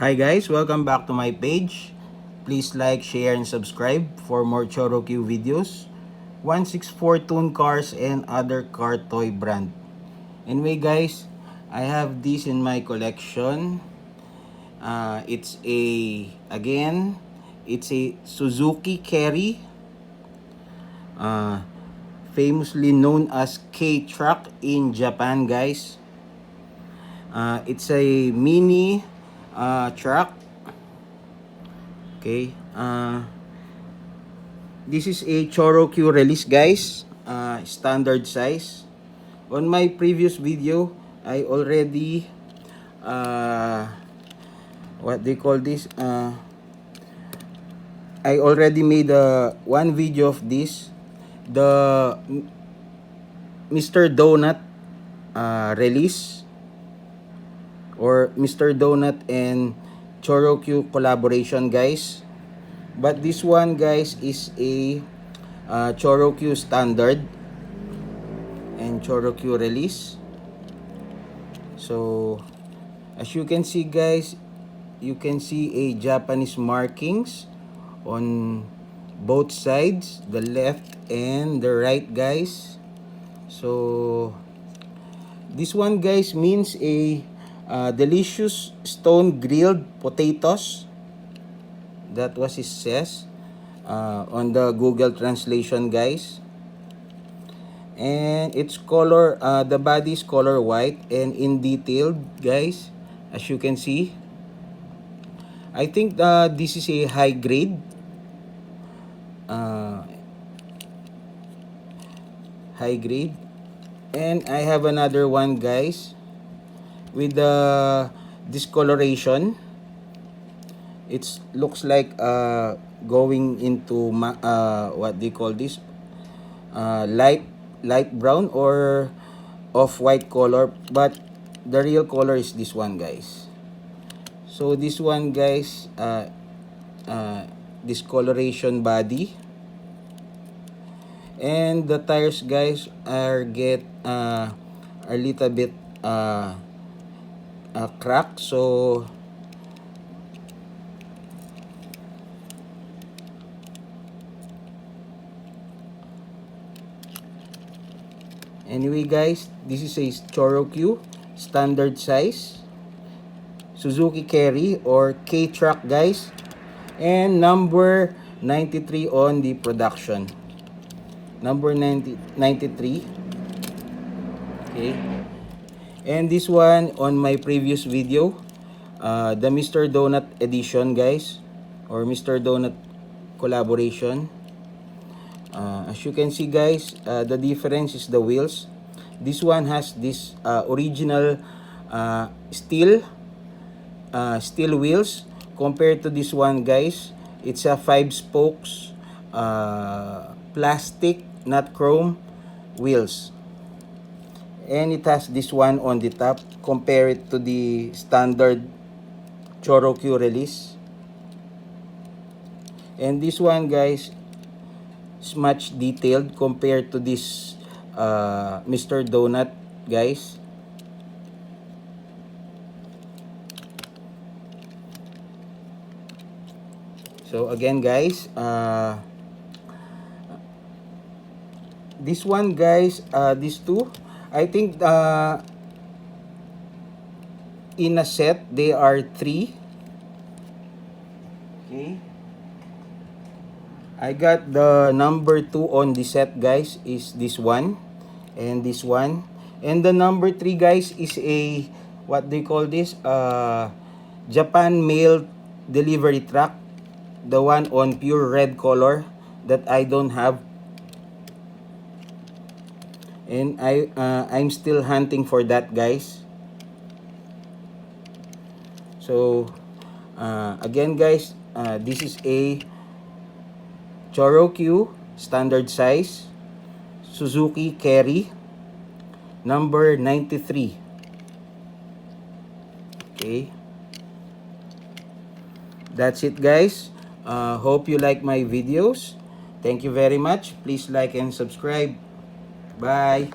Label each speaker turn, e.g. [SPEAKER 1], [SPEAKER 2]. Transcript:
[SPEAKER 1] Hi guys, welcome back to my page. Please like, share, and subscribe for more Choro videos. 164 tune cars and other car toy brand. Anyway guys, I have this in my collection. It's a Suzuki Carry. Uh, Famously known as K-Truck in Japan guys. It's a mini truck. Okay. This is a Choro release guys. Standard size. On my previous video, I already what they call this? I already made one video of this. The Mr. Donut release, or Mr. Donut and Choro collaboration guys. But this one guys is a Choro standard and Choro release. So as you can see guys, you can see a Japanese markings on both sides, the left and the right guys. So this one guys means a delicious stone grilled potatoes. That was it says on the Google translation guys. And its color, the body is color white and in detailed guys, as you can see. I think this is a high grade and I have another one guys with the discoloration. It looks like going into what they call this, light brown or off-white color, but the real color is this one guys. So this one guys, discoloration body, and the tires guys are a little bit cracked. So anyway guys, this is a Choro standard size Suzuki Carry or K-Truck guys, and number 93 on the production. Number 93. Okay. And this one on my previous video, the Mr. Donut edition guys, or Mr. Donut collaboration. As you can see guys, the difference is the wheels. This one has this original steel wheels. Compared to this one guys, it's a 5 spokes plastic, not chrome wheels, and it has this one on the top. Compare it to the standard Choro release, and this one guys is much detailed compared to this Mr. Donut guys. So again guys, this one guys, these two, I think in a set they are 3. Okay, I got the number 2 on the set guys, is this one and this one, and the number 3 guys is a what they call this, Japan mail delivery truck, the one on pure red color that I don't have, and I'm still hunting for that guys. So again guys, this is a Choro standard size Suzuki Carry number 93. Okay, that's it guys. Hope you like my videos. Thank you very much. Please like and subscribe. Bye.